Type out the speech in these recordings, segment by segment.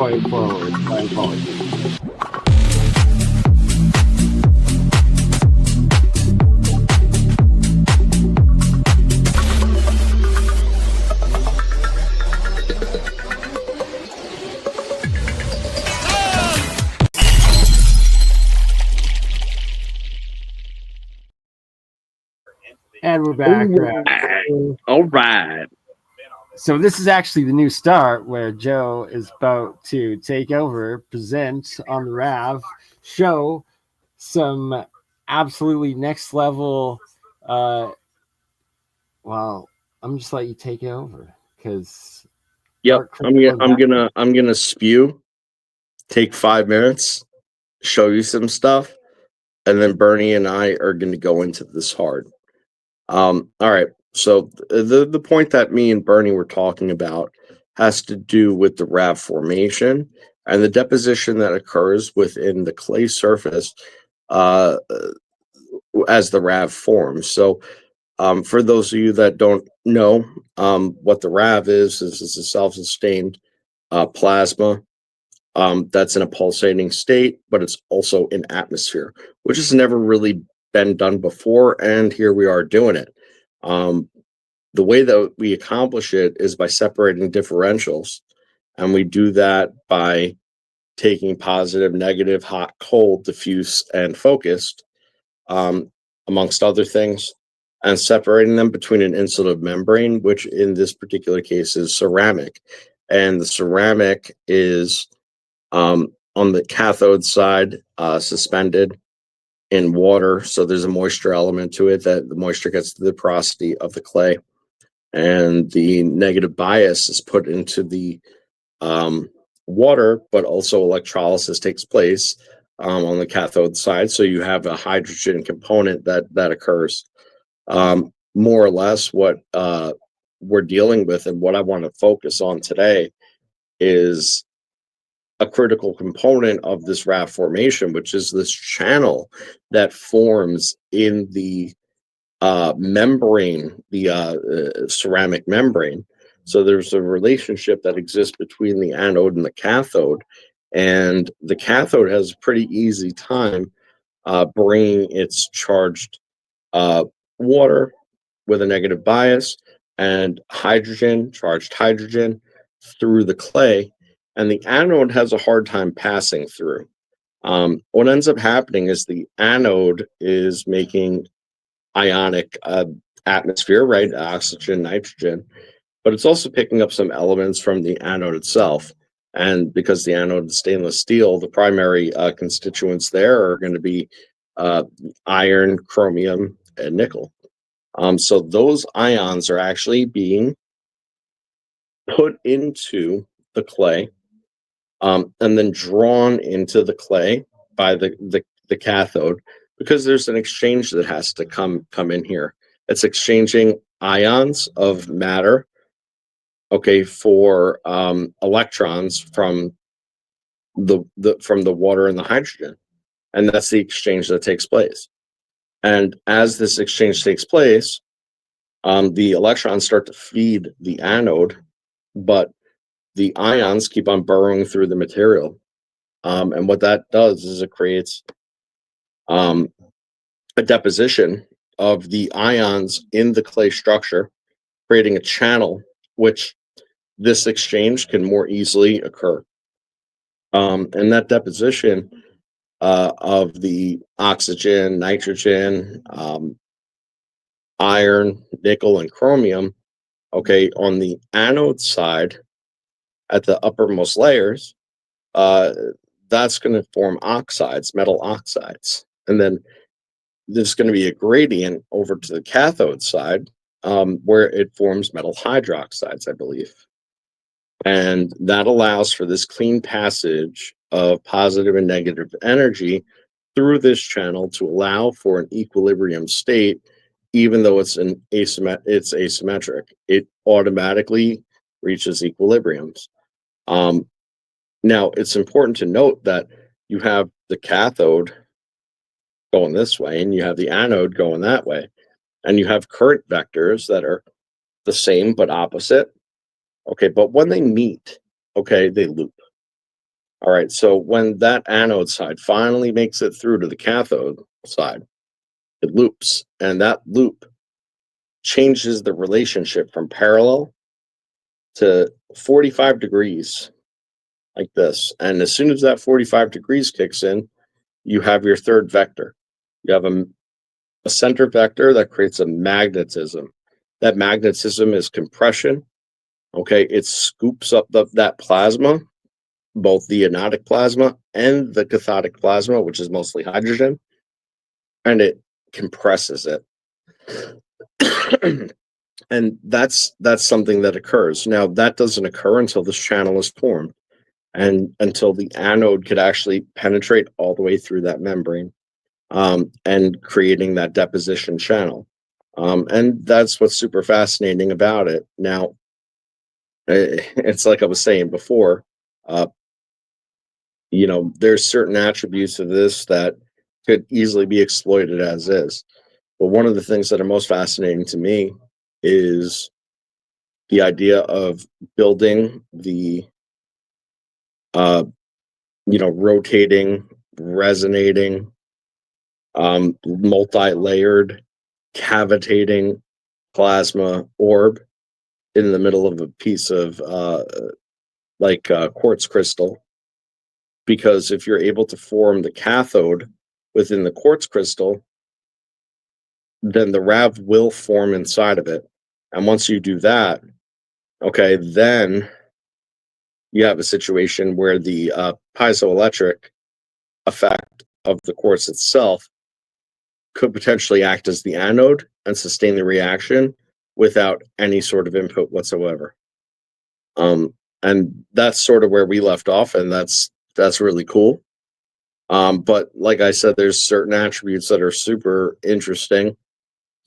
point forward. My apologies. And we're back. All right. So this is actually the new start where Joe is about to take over, present on the R.A.V, show some absolutely next level. Well, I'm just let you take it over because. Yep, I'm gonna spew. Take 5 minutes, show you some stuff, and then Bernie and I are gonna go into this hard. All right. So the point that me and Bernie were talking about has to do with the R.A.V formation and the deposition that occurs within the clay surface uh, as the R.A.V forms. So for those of you that don't know what the R.A.V is a self-sustained plasma that's in a pulsating state, but it's also in atmosphere, which has never really been done before, and here we are doing it. The way that we accomplish it is by separating differentials, and we do that by taking positive, negative, hot, cold, diffuse, and focused, amongst other things, and separating them between an insulative membrane, which in this particular case is ceramic. And the ceramic is on the cathode side, suspended in water. So there's a moisture element to it that the moisture gets to the porosity of the clay. And the negative bias is put into the water, but also electrolysis takes place on the cathode side. So you have a hydrogen component that occurs. More or less what we're dealing with and what I want to focus on today is a critical component of this R.A.V formation, which is this channel that forms in the membrane, the ceramic membrane. So there's a relationship that exists between the anode and the cathode, and the cathode has a pretty easy time bringing its charged water with a negative bias and hydrogen, charged hydrogen, through the clay, and the anode has a hard time passing through. What ends up happening is the anode is making ionic atmosphere, right? Oxygen, nitrogen, but it's also picking up some elements from the anode itself. And because the anode is stainless steel, the primary constituents there are going to be iron, chromium, and nickel. So those ions are actually being put into the clay and then drawn into the clay by the cathode, because there's an exchange that has to come in here. It's exchanging ions of matter, okay, for electrons from the water and the hydrogen, and that's the exchange that takes place. And as this exchange takes place, the electrons start to feed the anode, but the ions keep on burrowing through the material. And what that does is it creates a deposition of the ions in the clay structure, creating a channel which this exchange can more easily occur. And that deposition of the oxygen, nitrogen, iron, nickel, and chromium, okay, on the anode side, at the uppermost layers, that's going to form oxides, metal oxides. And then there's going to be a gradient over to the cathode side where it forms metal hydroxides, I believe. And that allows for this clean passage of positive and negative energy through this channel to allow for an equilibrium state, even though it's asymmetric. It automatically reaches equilibriums. Now, it's important to note that you have the cathode going this way, and you have the anode going that way, and you have current vectors that are the same but opposite. Okay, but when they meet, okay, they loop. All right, so when that anode side finally makes it through to the cathode side, it loops, and that loop changes the relationship from parallel to 45 degrees, like this. And as soon as that 45 degrees kicks in, you have your third vector. You have a center vector that creates a magnetism. That magnetism is compression. Okay, it scoops up that plasma, both the anodic plasma and the cathodic plasma, which is mostly hydrogen, and it compresses it. And that's something that occurs. Now that doesn't occur until this channel is formed and until the anode could actually penetrate all the way through that membrane, and creating that deposition channel. And that's what's super fascinating about it. Now, it's like I was saying before, uh, there's certain attributes of this that could easily be exploited as is. But one of the things that are most fascinating to me is the idea of building the, uh, rotating, resonating, multi-layered, cavitating plasma orb in the middle of a piece of quartz crystal. Because if you're able to form the cathode within the quartz crystal, then the RAV will form inside of it. And once you do that, okay, then you have a situation where the piezoelectric effect of the quartz itself could potentially act as the anode and sustain the reaction without any sort of input whatsoever. And that's sort of where we left off, and that's really cool. But like I said, there's certain attributes that are super interesting.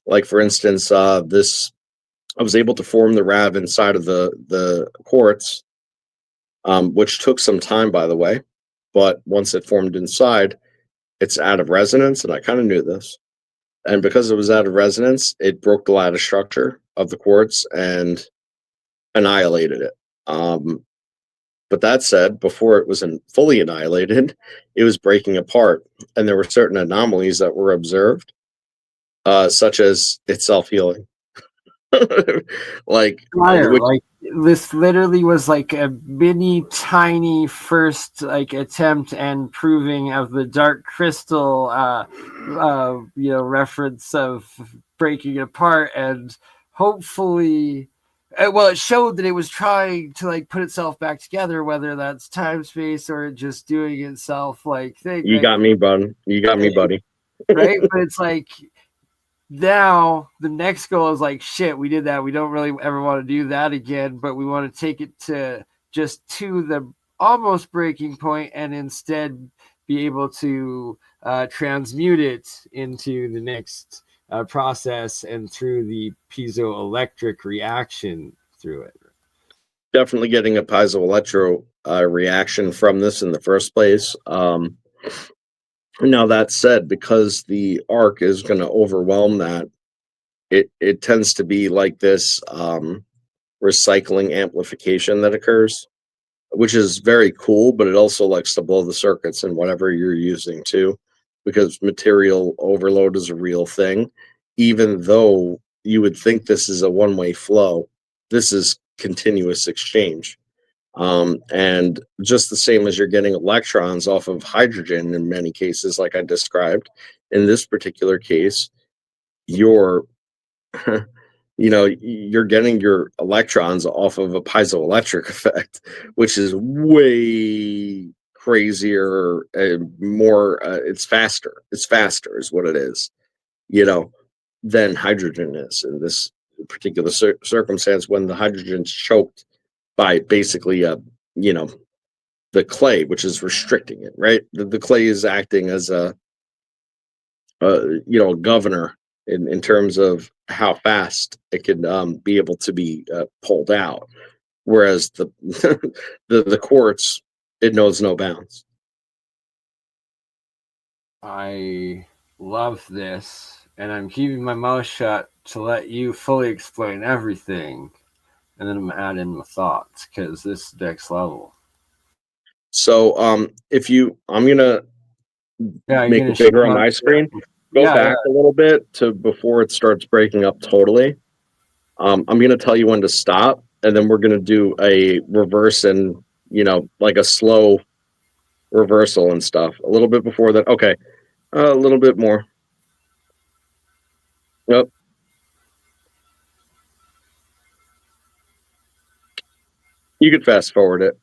Like for instance, this I was able to form the RAV inside of the quartz, which took some time, by the way. But once it formed inside, it's out of resonance, and I kind of knew this. And because it was out of resonance, it broke the lattice structure of the quartz and annihilated it. But that said, before it was fully annihilated, it was breaking apart, and there were certain anomalies that were observed, such as its self healing. like, Fire, which like this literally was like a mini tiny first like attempt and proving of the dark crystal reference of breaking it apart, and hopefully well, it showed that it was trying to like put itself back together, whether that's time space or just doing itself like thing, you right? got me, bud. You got me, buddy. Right, but it's like now the next goal is like, shit, we did that, we don't really ever want to do that again, but we want to take it to just to the almost breaking point and instead be able to transmute it into the next process and through the piezoelectric reaction through it. Definitely getting a piezoelectro reaction from this in the first place. Now that said, because the arc is going to overwhelm that, it tends to be like this recycling amplification that occurs, which is very cool, but it also likes to blow the circuits in whatever you're using too, because material overload is a real thing. Even though you would think this is a one-way flow, this is continuous exchange. And just the same as you're getting electrons off of hydrogen in many cases, like I described, in this particular case, you're you're getting your electrons off of a piezoelectric effect, which is way crazier and more, it's faster is what it is, you know, than hydrogen is in this particular circumstance, when the hydrogen's choked by basically you know the clay, which is restricting it, right? The clay is acting as a governor in terms of how fast it can be able to be pulled out, whereas the the quartz, it knows no bounds. I love this, and I'm keeping my mouth shut to let you fully explain everything, and then I'm adding my thoughts because this is next level. So if you, I'm gonna Yeah, you're make gonna it show bigger on us. my screen. Go Yeah, back a little bit to before it starts breaking up totally. I'm gonna tell you when to stop, and then we're gonna do a reverse and like a slow reversal and stuff. A little bit before that. Okay, a little bit more. Yep. You could fast forward it.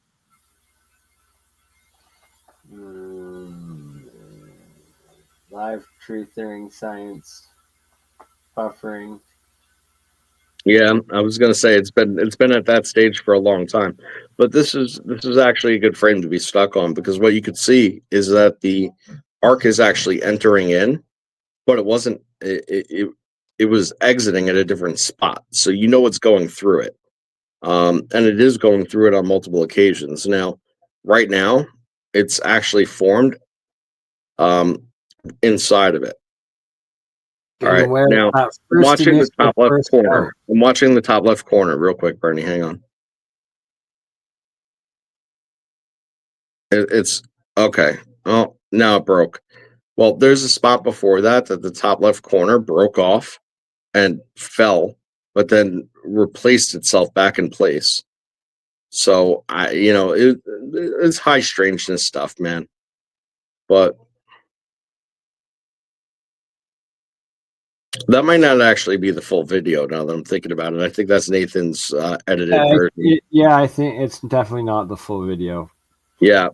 Live truth during science buffering. Yeah, I was gonna say it's been at that stage for a long time, but this is actually a good frame to be stuck on because what you could see is that the arc is actually entering in, but it wasn't. It was exiting at a different spot, so you know it's going through it, and it is going through it on multiple occasions. Now, right now, it's actually formed um, inside of it. All And right, where now that I'm first watching the initial top left first corner. out. I'm watching the top left corner real quick, Bernie. Hang on. It's okay. Oh, now it broke. Well, there's a spot before that the top left corner broke off and fell, but then replaced itself back in place. So it's high strangeness stuff, man. But that might not actually be the full video now that I'm thinking about it. I think that's Nathan's edited version. Yeah, I think it's definitely not the full video. Yeah,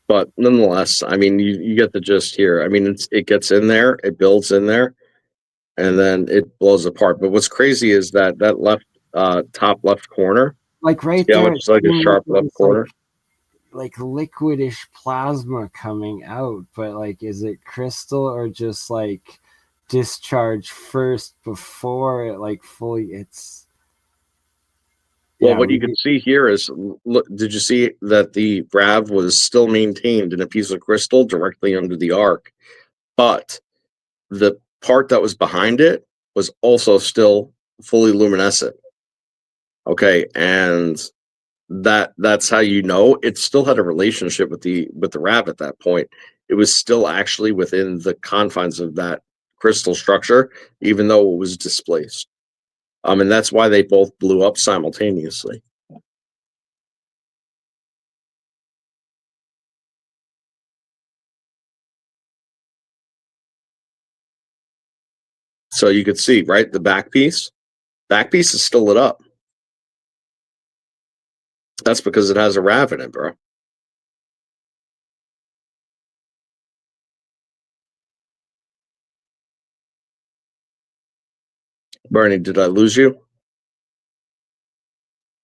but nonetheless, I mean, you get the gist here. I mean, it gets in there, it builds in there, and then it blows apart. But what's crazy is that left top left corner. Like right See how there, it it's like a seemed like sharp it left was corner? like liquidish plasma coming out, but like, is it crystal or just like discharge first before it like fully? It's Well, yeah, what you can see here is, look, did you see that the RAV was still maintained in a piece of crystal directly under the arc, but the part that was behind it was also still fully luminescent. Okay, and that's how you know it still had a relationship with the RAV at that point. It was still actually within the confines of that crystal structure, even though it was displaced. And that's why they both blew up simultaneously. So you could see, right, the back piece is still lit up. That's because it has a RAV in it, bro. Bernie, did I lose you?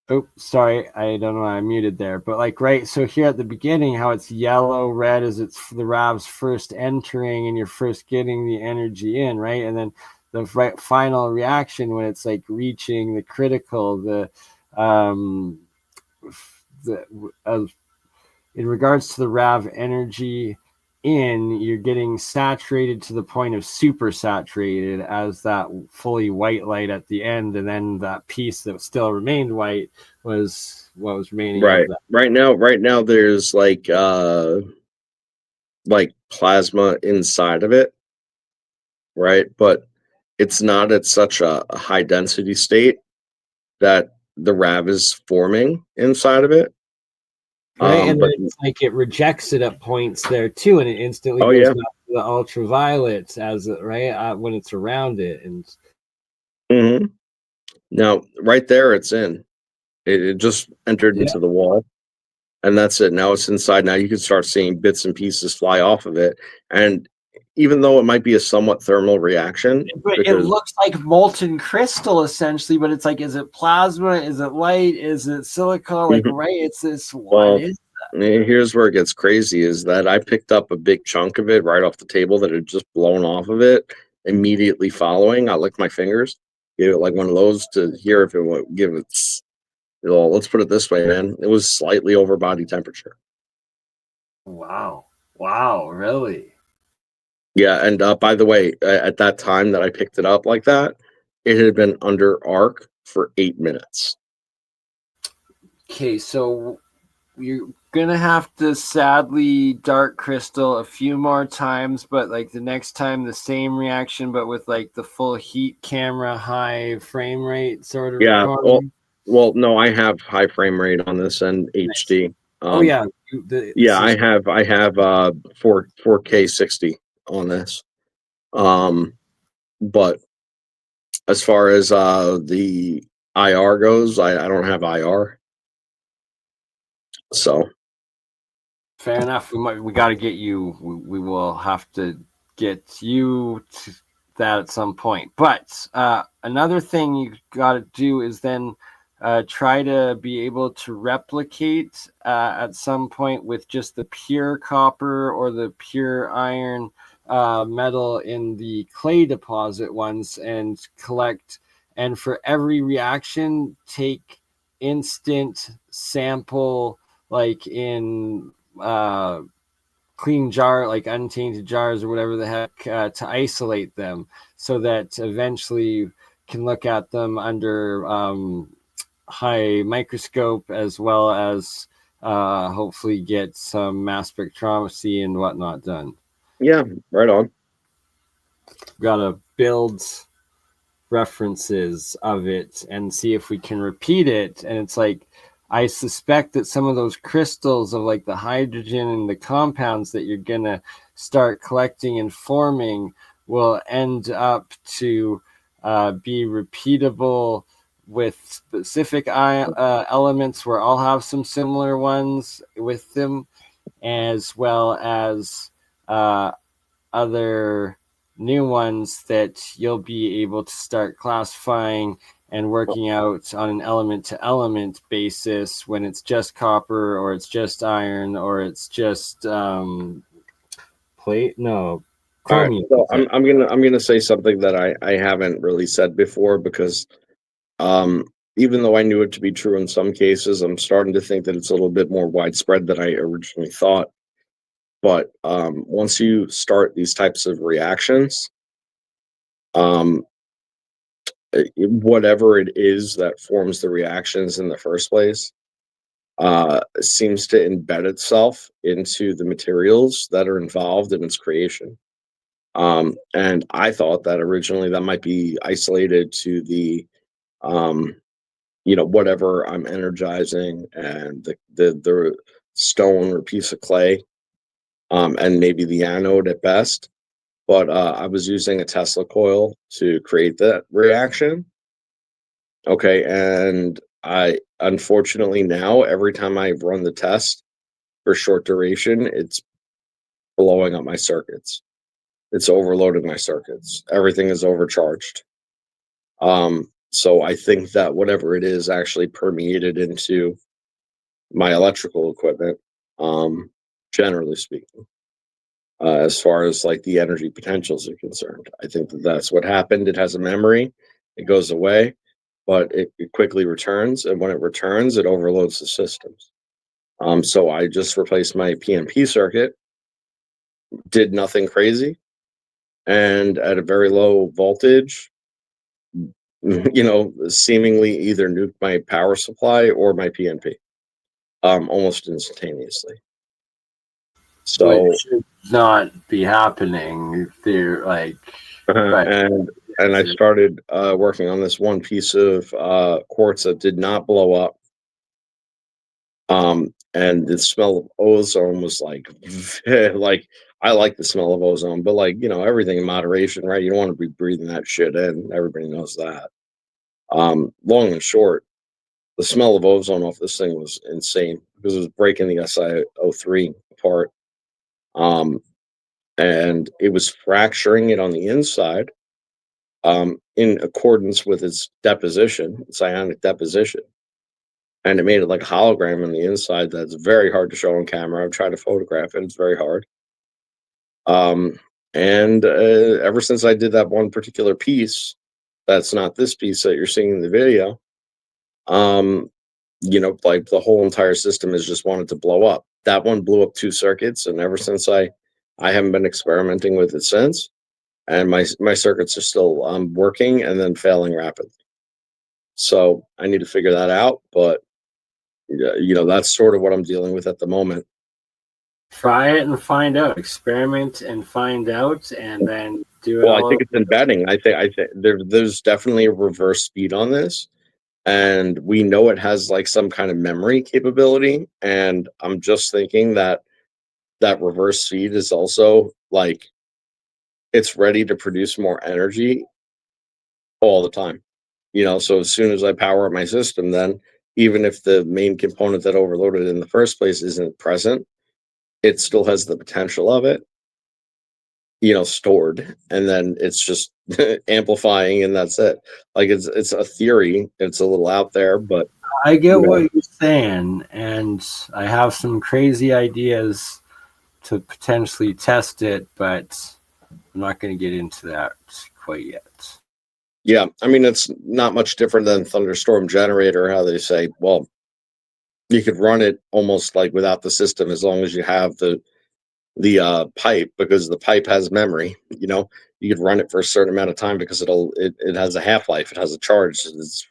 Oh, sorry, I don't know, I muted there, but like right, so here at the beginning, how it's yellow, red as it's the RAVs first entering and you're first getting the energy in, right? And then the final reaction when it's like reaching the critical, um, the in regards to the RAV energy you're getting saturated to the point of super saturated as that fully white light at the end, and then that piece that still remained white was what was remaining of Right. that. Right now there's like plasma inside of it, right? But it's not at such a high density state that the RAV is forming inside of it. Right, and then But it's like it rejects it at points there too, and it instantly oh goes yeah. back to the ultraviolets as right when it's around it, and hmm Now right there, it's in. It just entered yeah. into the wall, and that's it. Now it's inside. Now you can start seeing bits and pieces fly off of it, and even though it might be a somewhat thermal reaction, But it because looks like molten crystal essentially, but it's like, is it plasma? Is it light? Is it silicon? Like, right? It's this. What well, is? here's where it gets crazy: is that I picked up a big chunk of it right off the table that had just blown off of it. Immediately following, I licked my fingers, gave it like one of those to hear if it would give it. Well, let's put it this way, man. It was slightly over body temperature. Wow! Wow! Really? Yeah, and by the way, at that time that I picked it up like that, it had been under arc for 8 minutes. Okay, so you're gonna have to sadly dark crystal a few more times, but like the next time the same reaction, but with like the full heat camera, high frame rate sort of Yeah. recording. No, I have high frame rate on this and Nice. HD. Oh yeah, the Yeah, I system. have I have 4K 60 on this. Um, but as far as the IR goes, I don't have IR. So Fair enough. We got to get you. We will have to get you to that at some point. But another thing you got to do is then try to be able to replicate at some point with just the pure copper or the pure iron metal in the clay deposit ones and collect. And for every reaction, take instant sample like in uh, clean jar, like untainted jars or whatever the heck, to isolate them so that eventually you can look at them under high microscope as well as hopefully get some mass spectrometry and whatnot done. yeah, right on. Got to build references of it and see if we can repeat it. And it's like, I suspect that some of those crystals of like the hydrogen and the compounds that you're going to start collecting and forming will end up to be repeatable with specific elements where I'll have some similar ones with them, as well as uh, other new ones that you'll be able to start classifying and working out on an element to element basis when it's just copper or it's just iron or it's just plate. No, All right. chromium. So I'm gonna say something that I haven't really said before because um even though I knew it to be true in some cases, I'm starting to think that it's a little bit more widespread than I originally thought. But once you start these types of reactions, um, whatever it is that forms the reactions in the first place, seems to embed itself into the materials that are involved in its creation. And I thought that originally that might be isolated to the, um, whatever I'm energizing and the stone or piece of clay, and maybe the anode at best. But I was using a Tesla coil to create that reaction. Okay, and I unfortunately now every time I run the test for short duration, it's blowing up my circuits. It's overloading my circuits. Everything is overcharged. So I think that whatever it is actually permeated into my electrical equipment, um, generally speaking, as far as like the energy potentials are concerned. I think that that's what happened. It has a memory, it goes away, but it quickly returns. And when it returns, it overloads the systems. So I just replaced my PNP circuit, did nothing crazy, and at a very low voltage, seemingly either nuked my power supply or my PNP, almost instantaneously. Which So, should not be happening there, like, but and I started working on this one piece of quartz that did not blow up. And the smell of ozone was like, like I like the smell of ozone, but like everything in moderation, right? You don't want to be breathing that shit in. Everybody knows that. Long and short, the smell of ozone off this thing was insane because it was breaking the SiO3 apart. Um, and it was fracturing it on the inside, in accordance with its deposition, its ionic deposition. And it made it like a hologram on the inside that's very hard to show on camera. I've tried to photograph it, it's very hard. Um, and ever since I did that one particular piece, that's not this piece that you're seeing in the video, um, like the whole entire system has just wanted to blow up. That one blew up 2 circuits, and ever since I haven't been experimenting with it since. And my circuits are still working and then failing rapidly. So I need to figure that out. But Yeah, that's sort of what I'm dealing with at the moment. Try it and find out. Experiment and find out, and then do it Well, I all think over. it's embedding. I think there's definitely a reverse speed on this, and we know it has like some kind of memory capability. And I'm just thinking that reverse speed is also like it's ready to produce more energy all the time. So as soon as I power up my system, then even if the main component that overloaded in the first place isn't present, it still has the potential of it, stored, and then it's just amplifying, and that's it. Like it's a theory. It's a little out there, but I you get know, what you're saying, and I have some crazy ideas to potentially test it, but I'm not going to get into that quite yet. yeah. I mean, it's not much different than thunderstorm generator. How they say, well, you could run it almost like without the system as long as you have the pipe, because the pipe has memory. You could run it for a certain amount of time because it has a half-life, it has a charge, it's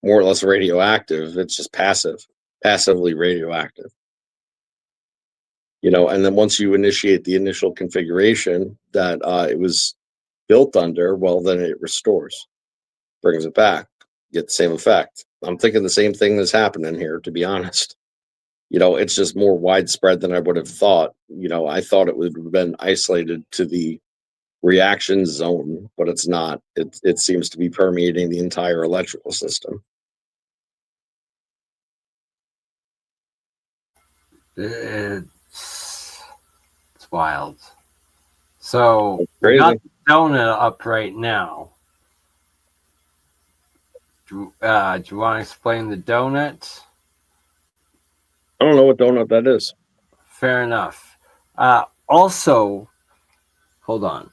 more or less radioactive. It's just passively radioactive. And then once you initiate the initial configuration that it was built under, well, then it restores, brings it back, get the same effect. I'm thinking the same thing that's happening here, to be honest. It's just more widespread than I would have thought. I thought it would have been isolated to the reaction zone, but it's not. It seems to be permeating the entire electrical system. It's wild. So It's we got crazy. the donut up right now. Do you want to explain the donut? I don't know what donut that is. Fair enough. Also, hold on.